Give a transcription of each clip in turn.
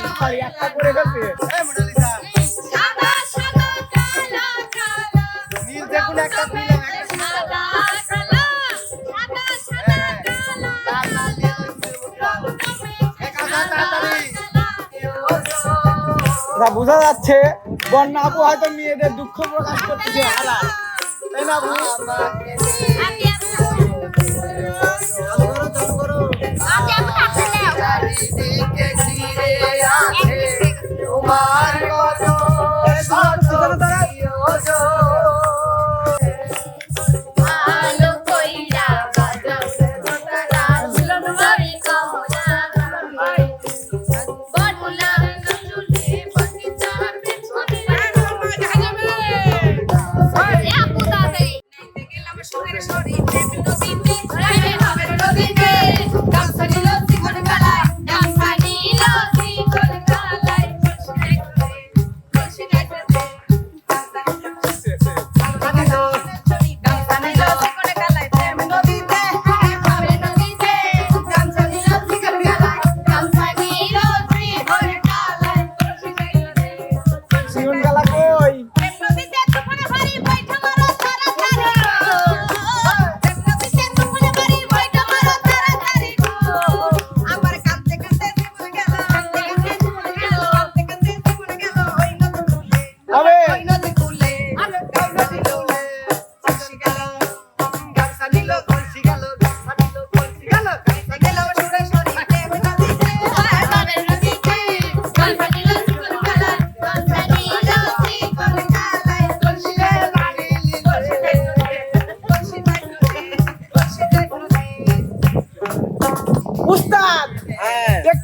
একটা করে গেছে এই মোনালিসা সাদা সাদা কালো কালো নীল দেখুন একটা নীল সাদা কালো সাদা সাদা কালো বোঝা যাচ্ছে বন্যা আপু হয়তো মেয়েদের দুঃখ প্রকাশ করতেছে হালাল তাই না আপু?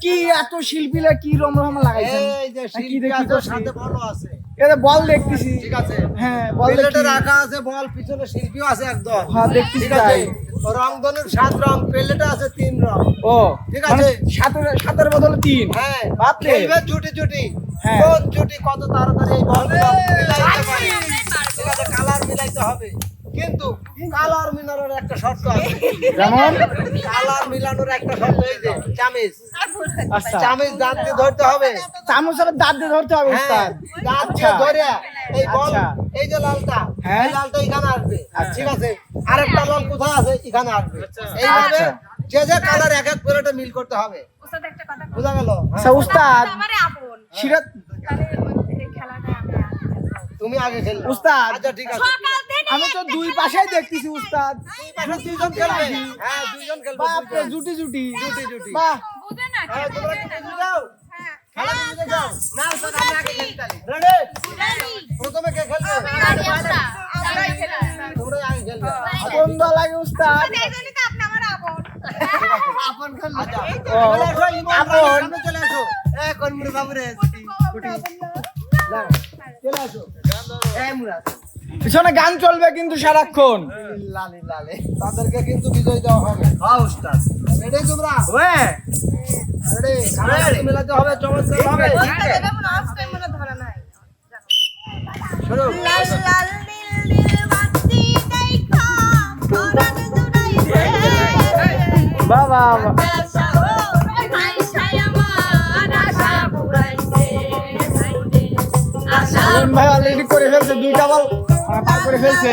কি এত শিল্পীরা কি রমরম লাগাইছেন এই যে শিল্পী আছে সাথে বলও আছে এটা বল দেখতেছি ঠিক আছে হ্যাঁ বল প্লেটে রাখা আছে বল পিছনে শিল্পীও আছে একদম হ্যাঁ দেখতেছি ঠিক আছে রংধনুর 7 রং প্লেটে আছে 3 রং ও ঠিক আছে সাতের বদলে 3 হ্যাঁ বাপরে খেলবে জুটি জুটি হ্যাঁ। কোন জুটি কত তাড়াতাড়ি এই বল মিলাইতে পারে ঠিক আছে কালার মিলাইতে হবে কিন্তু কালার মিলানোর একটা শর্ত আছে যেমন কালার মিলানোর একটা শর্ত এই যে চামিচ আচ্ছা চামিচ দাঁত দিয়ে ধরতে হবে চামচ আর দাঁত দিয়ে ধরতে হবে হ্যাঁ, উস্তাদ দাঁত দিয়ে ধরে এই বল আচ্ছা। এই যে লালটা হ্যাঁ। এই লালটা এখানে আসবে ঠিক আছে আরেকটা লাল কোথায় আছে এখানে আসবে এইভাবে আচ্ছা। যে যে কালার এক এক করে মিল করতে হবে ওস্তাদ একটা কথা বুঝা গেল আচ্ছা উস্তাদ আমারে আপন সিরাত তাহলে এই খেলাটা তুমি আগে খেলবে উস্তাদ আচ্ছা ঠিক আছে সকাল থেকে আমি তো দুই পাশেই দেখতেছি উস্তাদ দুইজন খেলবে হ্যাঁ দুইজন খেলবে বাপরে জুটি জুটি জুটি জুটি বাহ বুঝে না হ্যাঁ তোমরা কি খেলতে যাও খেলা খেলতে যাও না স্যার আমি আগে খেলতালি রেডি প্রথমে কে খেলবে তোমরা আগে খেলবে কোন দল লাগে উস্তাদ আপন খেলবে আচ্ছা ও, চলে আসো ইমন আপন। সামনে চলে আসো এ কোন মুড়ি বাবু রে কুটি না চলে আসো এ মুরাদ পিছনে গান চলবে কিন্তু সারাক্ষণ লালে লালে তাদেরকে কিন্তু বিজয় দেওয়া হবে হ্যাঁ উস্তাদ রেডি তোমরা ওয়ে রেডি মেলাতে হবে চমৎকার হবে শুরু বাবা ভাই অলরেডি করে ফেলছে দুইটা বল পার করে ফেলছে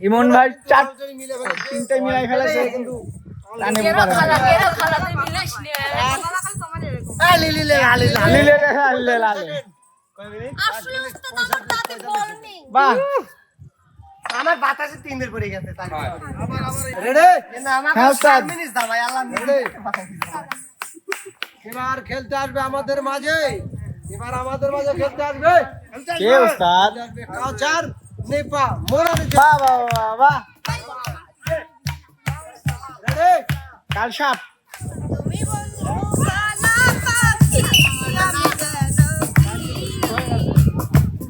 ইমন ভাই মিলে ফেলে। তিনটে মিলাই ফেলেছে কিন্তু টানে পারে না। এই লিলি লে, লালি, লালি। লিলে রে, লালে লালে। বাহ আমার বাতাসে 3 দের পড়ে গেছে তাই। রেডি? না আমাকে হ্যাঁ, উস্তাদ। 5 মিনিট দাও ভাই, আল্লাহ মিলে। এবার খেলতে আসবে আমাদের মাঝে। এবার আমাদের মাঝে খেলতে আসবে। কে উস্তাদ? আসবে কাউচার, নেপা, মোরানি। বাহ বাহ বাহ বাহ। রেডি? কাল সাপ।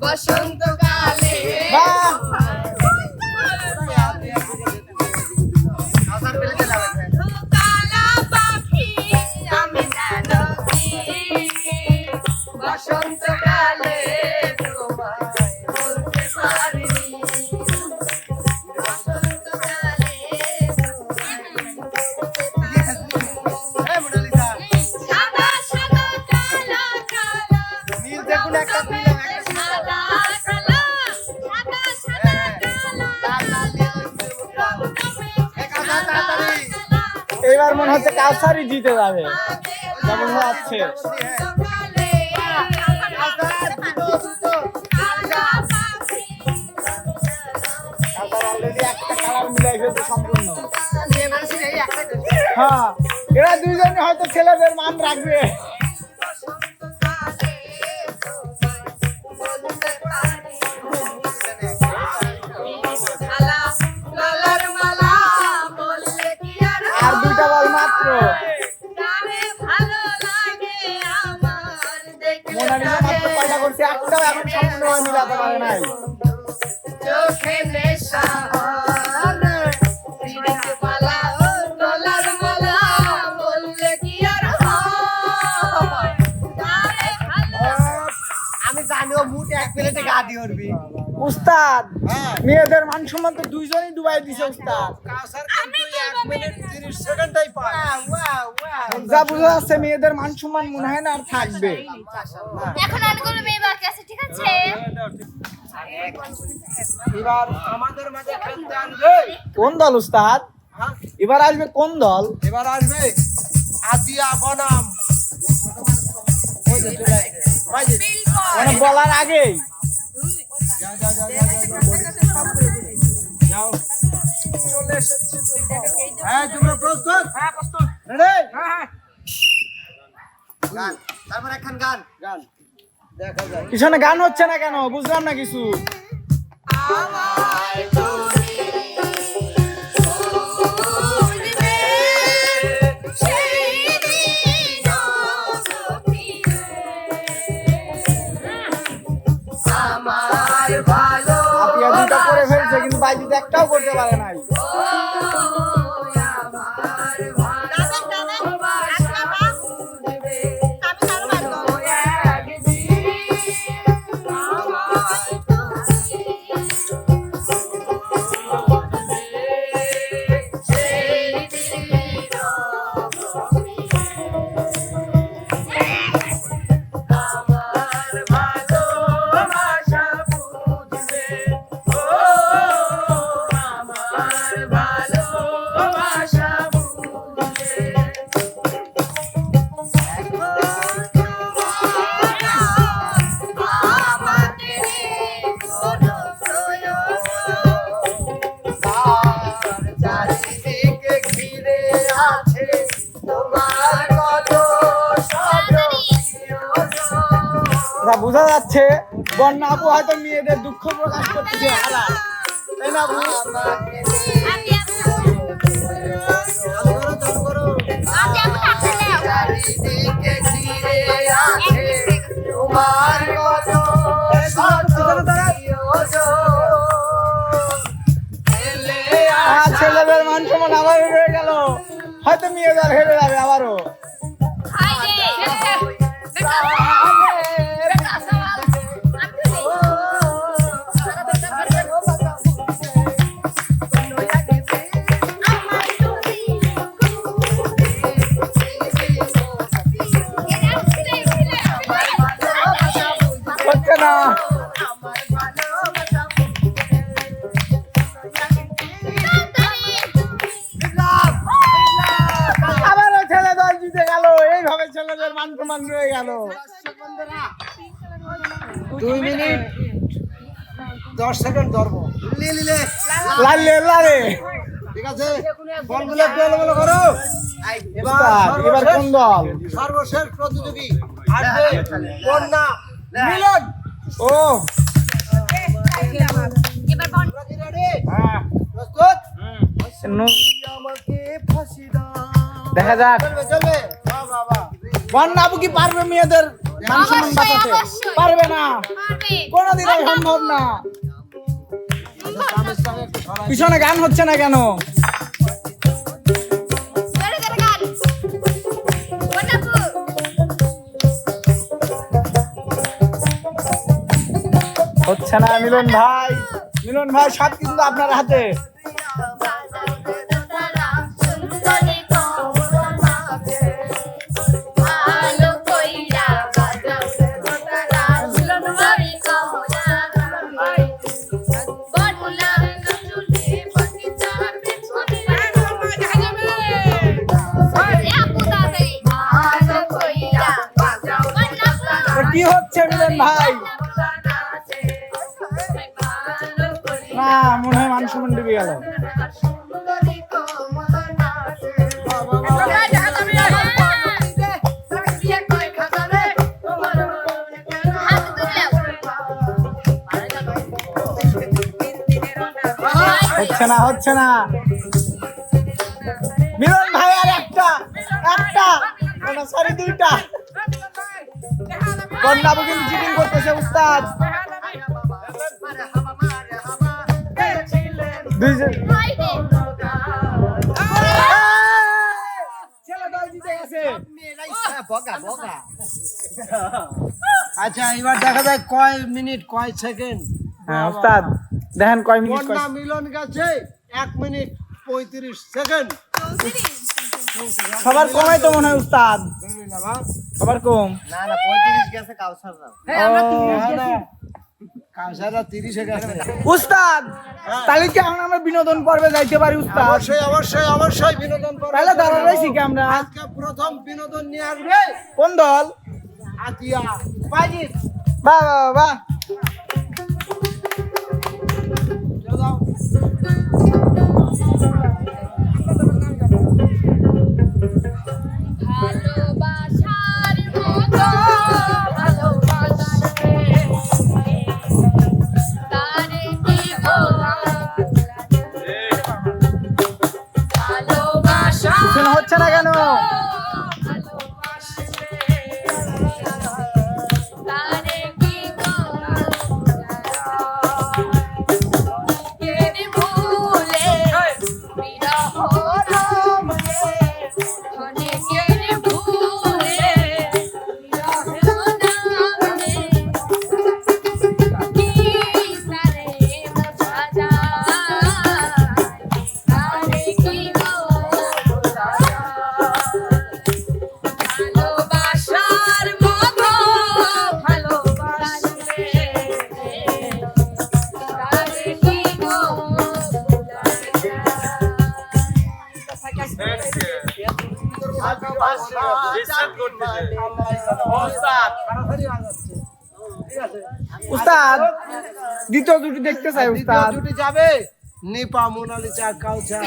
বসন্তকালে বাহ কাউচার পেলে চলে যাবে। কালা পাখি আমি জানো কি বসন্তকালে তোমায় বলতে পারিনি বসন্তকালে এই মোনালিসা, সাদা সাদা কালা কালা নীল দেখুন একটা দিলাম, একটা সাদা কালা সাদা সাদা কালা লাল লাল দিয়ে এই কাউচার তাড়াতাড়ি। এবার মনে হচ্ছে কাউসারই জিতে যাবে যেমন হচ্ছে। কাউচার দুটো দুটো। কাউসার অলরেডি একটা কালার মিলাই ফেলছে সম্পূর্ণ। যে মানুষের এই একটাই দোষ। হ্যাঁ এরা দুইজনে হয়তো ছেলেদের মান রাখবে। আর দুইটা বল মাত্র। মোনালিসা মাত্র কয়টা করছে, একটাও এখন সম্পূর্ণভাবে মিলাতে পারে নাই। আমি জানি ও মুট এক প্লেটে গা দিয়ে উঠবি। উস্তাদ হ্যাঁ। মেয়েদের মান সম্মান তো দুইজনই ডুবাই দিছে উস্তাদ। কাউসার কিন্তু 1 মিনিট 30 সেকেন্ডই পায়। যা বোঝা যাচ্ছে মেয়েদের মান সম্মান মনে হয় না আর থাকবে। এখন অনেকগুলো মেয়ে বাকি আছে, ঠিক আছে? এবার আমাদের মাঝে খেলতে আসবে। কোন দল উস্তাদ? হ্যাঁ, এবার আসবে কোন দল? এবার আসবে আতিয়া বনাম। ওই যে চলে আসছে। ওই যে। মানে বলার আগেই যাও যাও যাও যাও যাও। চলে এসেছে। হ্যাঁ তোমরা প্রস্তুত? হ্যাঁ প্রস্তুত। রেডি? হ্যাঁ। গান, তারপর একখান গান। গান। দেখা যায়। পিছনে গান হচ্ছে না কেন বুঝলাম না কিছু। আপিয়া দুটো করে ফেলছে কিন্তু বাইজিতে একটাও করতে পারে নাই। চারিদিকে ঘিরে আছে তোমার কত যা বোঝা যাচ্ছে বন্যা আপু হয়তো মেয়েদের দুঃখ প্রকাশ করতেছে হারা, তাই না আপু? চারিদিকে ঘিরে আছে তোমার কত ছেলেদের মান সম্মান আবার হয়ে গেল, হয়তো মেয়েদের হেরে যাবে আবারও। হচ্ছে না। ছেলেদের মান প্রমাণ রয়ে গেল। 2 মিনিট 10 সেকেন্ড ধরবো। লালে লালে ঠিক আছে, বলগুলো একটু এলোমেলো করো। এবার কোন দল? সর্বশেষ প্রতিযোগী আসবে বন্যা মিলন। ও এবার বল। রেডি? হ্যাঁ প্রস্তুত? আমাকে ফাঁসি দাও। দেখা যাক চলবে চলবে। বাহ বাহ বাহ। বন্যা আপু কি পারবে মেয়েদের মান সম্মান অবশ্যই, বাঁচাতে? অবশ্যই। পারবে না, পারবে। কোনোদিনই সম্ভব না। পিছনে গান হচ্ছে না কেন? জোরে জোরে গান। বন্যাপু। হচ্ছে না মিলন ভাই, মিলন ভাই সব কিন্তু আপনার হাতে। সুন্দরী কমল মাঝে আলো কইরা বাজাও দোতারা সুন্দরী কমল মাঝে বন্যা চুলে পাখি চাপে ছবি এ আপু দাদে আলো কইরা বাজাও তো কি হচ্ছে মিলন ভাই? না, মনে হয় মান সম্মান ডুবে গেল। হচ্ছে না, হচ্ছে না। মিলন ভাই আর একটা, সরি দুইটা। বন্যাবু কিন্তু চিটিং করতেছে উস্তাদ। দুইজন ছেলে দল জিতে গেছে। আচ্ছা, এবার দেখা যায় কয় মিনিট কয় সেকেন্ড। হ্যাঁ উস্তাদ দেখেন কয় মিনিট বন্যা মিলন গেছে 1 মিনিট 35 সেকেন্ড। সবার কমাই তো মনে হয় উস্তাদ, সবার কম। না না 35 গেছে কাউসার না। আমরা 30 গেছি। কাউসাররা 30 এ গেছে। উস্তাদ তাহলে কি আমরা বিনোদন পর্বে যাইতে পারি উস্তাদ? অবশ্যই অবশ্যই অবশ্যই বিনোদন পর্ব। তাহলে দাঁড়া রয়েছি কি আমরা? আজকে প্রথম বিনোদন নিয়ে আসবে কোন দল? আতিয়া বাজিত। বাহ বাহ বাহ। চলো যাও। ভালোবাসার মতো ভালোবাসে তারে কি বলা ভালোবাসা কিছু না হচ্ছে না কেন? তারে কি বলা কেনে ভুলে বিরহ রমে ধনে কেনে ভুলে বিরহ রমে কি তারে বোঝা যায় তারে কি বলা ভালোবাসার মতো ভালোবাসলে তারে কি উস্তাদ দ্বিতীয় দুটি দেখতে চাই দ্বিতীয় উস্তাদ। জুটি যাবে নিপা মোনালিসা কাউসার।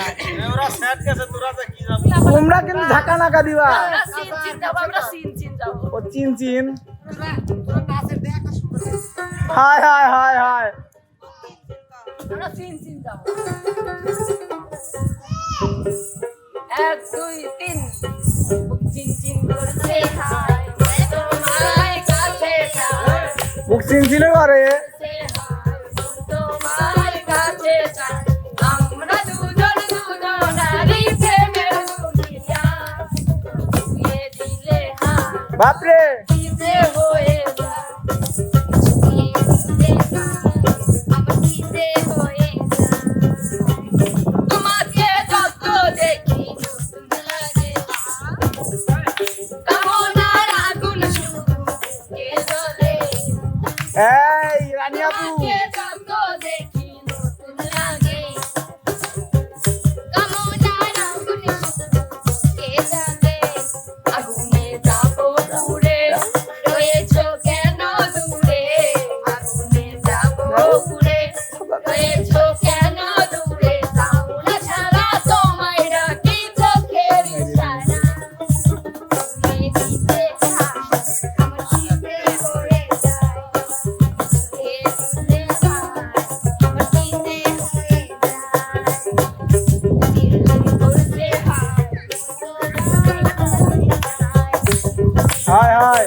তোমরা কিন্তু ঝাঁকা নাকা দিবা। ও চিন চিন। হায় হায় হায় হায়। এক দুই তিন চিন চিন করছে হায় তোমায় কাছে চাই বুক চিন চিনে করে। তোমার কাছে চাই আমরা দুজন দুজনারই প্রেমের দুনিয়া ছুঁয়ে দিলে হাত বাপরে দিতে হয়ে যায় ছুঁয়ে দিলে হাত আমার দিতে হয়ে যায় তোমাকে যত দেখি নতুন লাগে কামনার আগুন শুধু কে জ্বলে এই রানী আপু তোমাকে যত দেখি নতুন লাগে কামনার আগুন শুধু কে জ্বলে আগুনে যাবো হায় হায়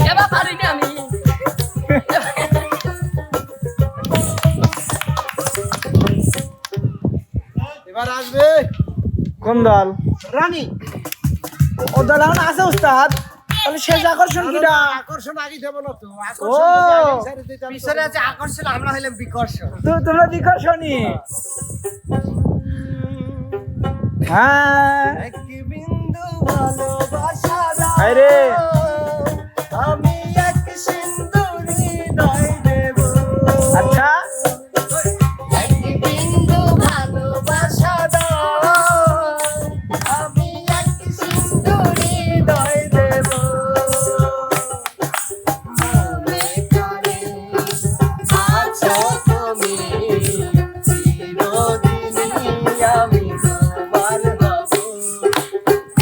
এবার পারি না আমি। এবার আসবে কোন দল রানী। ও দল এখন আছে উস্তাদ তাহলে শেষ আকর্ষণ কিটা আকর্ষণ আগে দেবো না তো, ও। আকর্ষণ যদি আগে ছেড়ে দিতাম তো- পিছনে আছে আকর্ষণ, আমরা হইলাম বিকর্ষণ। তোমরা বিকর্ষণী হ্যাঁ এক বিন্দু ভালোবাসা দাও, আরে আমি এক সিন্দুরি হৃদয় দেব। আচ্ছা এক বিন্দু ভালোবাসা দাও, আমি এক সিন্দুরি হৃদয় দেব। মনে করে আছো তুমি, চিরদিনই আমি তোমার হব।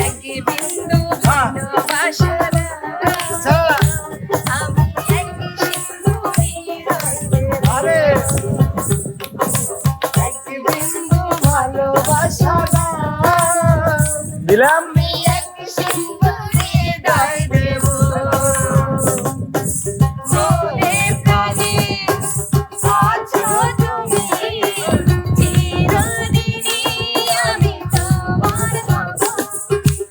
এক বিন্দু ভালোবাসা আচ্ছা, আমি এক সিন্দুরি আরে এক বিন্দু ভালোবাসা দাও, দিলাম আমি এক সিন্দুরি হৃদয় দেব। মনে প্রাণে আছো তুমি চিরদিনই আমি তোমার হব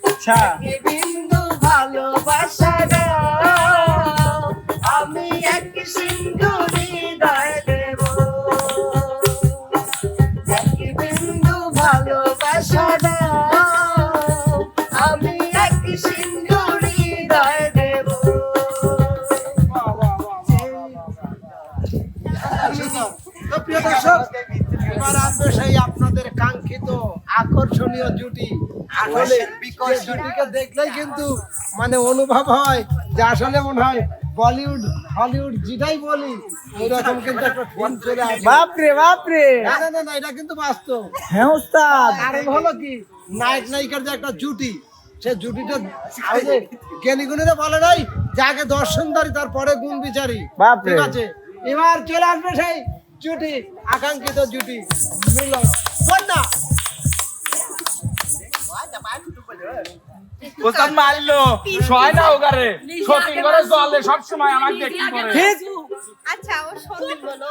আচ্ছা এক বিন্দু ভালোবাসা দাও, আমি এক সিন্দুরি হৃদয় দেব। এক বিন্দু ভালোবাসা দাও, আমি এক সিন্দুরি হৃদয় দেব। তো প্রিয় দর্শক, এবার আসবে সেই আপনাদের কাঙ্ক্ষিত আকর্ষণীয় জুটি। আসলে এই জুটিকে দেখলেই কিন্তু মানে অনুভব হয় যে আসলে মনে হয় বলিউড হলিউড যেটাই বলি ওইরকম কিন্তু একটা ফোন চলে আসে। বাপরে বাপরে না না না না, এটা কিন্তু বাস্তব। হ্যাঁ উস্তাদ কারণ হলো কি, নায়ক নায়িকার যে একটা জুটি, সে জুটিটা ওই যে জ্ঞানী গুণীরা বলে নাই যে আগে দর্শনদারি তারপরে গুণ বিচারি। বাপরে। ঠিক আছে, এবার চলে আসবে সেই জুটি, আকাঙ্ক্ষিত জুটি মিলন কন্যা। ওস্তাদ মারলো সয় না ওগারে সতীন করে জলে সব সময় আমাকে দেখি করে ঠিক আচ্ছা ও সত্যি বলো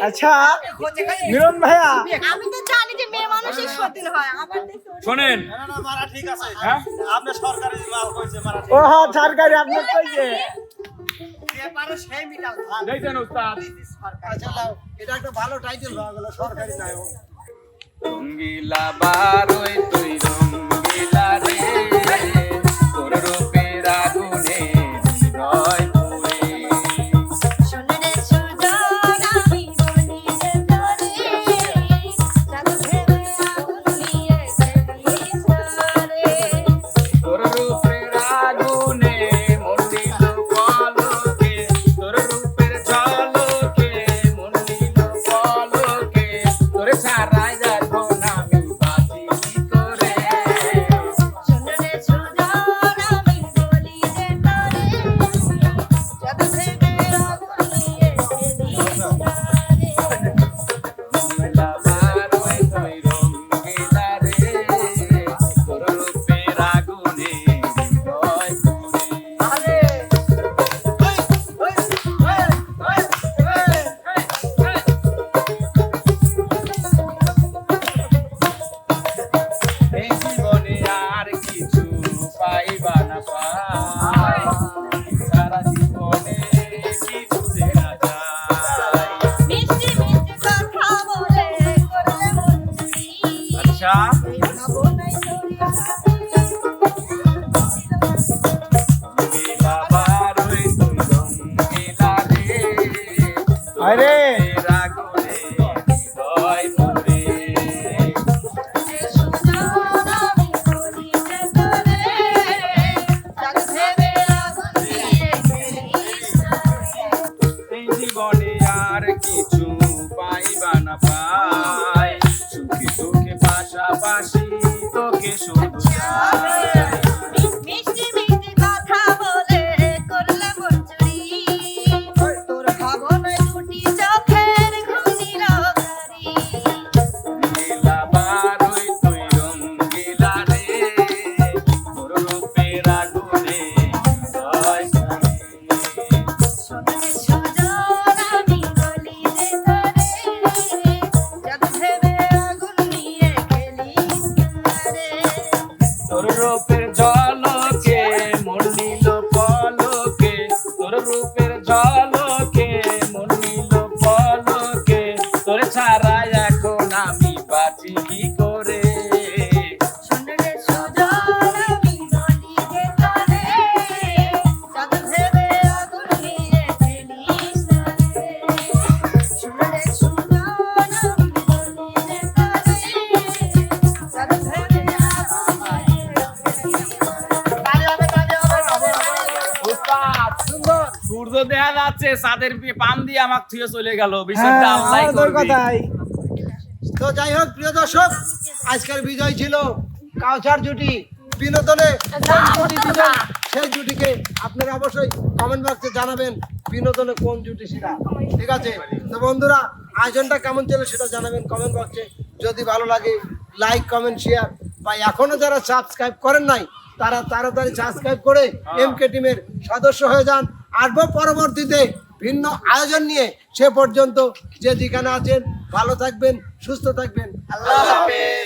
আচ্ছা মিলন ভাইয়া আমি তো জানি যে মেয়ে মানুষই সতীন হয় আবার দেখো শোনেন হ্যাঁ ও হ্যাঁ সরকারি আপনার কইছে দেখছেন ওস্তাদ আচ্ছা লাও, এটা একটা ভালো টাইটেল হয়ে গেল, সরকারি নায়ক। রঙ্গিলা বারোই তুই রঙ্গিলা রে তোর রূপের আগুনে হৃদয় পুরে শোনে রে সুজন আমি বলি যে তোরে জাদু ভেবে আগুন নিয়ে গেলি সারে তোর রূপের আগুনে মন্দির পলকে তোর রূপের ঝলকে মন্দির পলকে তোরে ছাড়াই যাবো না আমি বাঁচি কি করে শোনে রে সুজন আমি বলি যে তোরে জাদু ভেবে আগুন নিয়ে গেলি সারে রঙ্গিলা বারোই তুই রঙ্গিলা রে তোর রূপের আগুনে হৃদয় পুরে আরে এই জীবনে আর কিছু পাইবা না পাই সারা জীবনে কিছু দেনা যায় মিষ্টি মিষ্টি কথা বলে করলে মন চুরি আচ্ছা ভাবো নাই রঙ্গিলা বারোই তুই রঙ্গিলা রে আরে তোর আগুনে হৃদয় পুরে সুজন আমি বলি যে তোরে জাদু ভেবে আগুন নিয়ে গেলি সারে এই জীবনে আর কিছু পাইবা না পাই সুখে সুখে পাশাপাশি তোকে শুধু চাই মিষ্টি মিষ্টি কথা বলে করলে মন চুরি রূপের ঝলকে মন নিল পলকে তোর ছাড়া এখন আমি বাঁচি কি করে শুনলে সুজন আমি বলি যে তোরে চাঁদ ভেবে আগুন নিয়ে ফেলিস না রে। শুনলে সুজন আমি বলি যে তোরে চাঁদ ভেবে আগুন নিয়ে ফেলিস না রে। উস্তাদ, সূর্য দেখা যাচ্ছে চাঁদের পাম দিয়ে আমাকে থুয়ে চলে গেল বিষয়টা হ্যাঁ, আল্লাহ আমার তোর করবে কথাই। তো যাই হোক প্রিয় দর্শক, আজকের বিজয় ছিল কাউচার জুটি। বিনোদনে কোন জুটি দিবেন সেই জুটিকে আপনারা অবশ্যই কমেন্ট বক্সে জানাবেন বিনোদনে কোন জুটি সেটা। ঠিক আছে, তো বন্ধুরা আয়োজনটা কেমন ছিল সেটা জানাবেন কমেন্ট বক্সে। যদি ভালো লাগে লাইক কমেন্ট শেয়ার, বা এখনো যারা সাবস্ক্রাইব করেন নাই তারা তাড়াতাড়ি সাবস্ক্রাইব করে এমকে টিমের সদস্য হয়ে যান। আসবো পরবর্তীতে ভিন্ন আয়োজন নিয়ে। সে পর্যন্ত যে যেখানে আছেন ভালো থাকবেন, সুস্থ থাকবেন। আল্লাহ হাফেজ।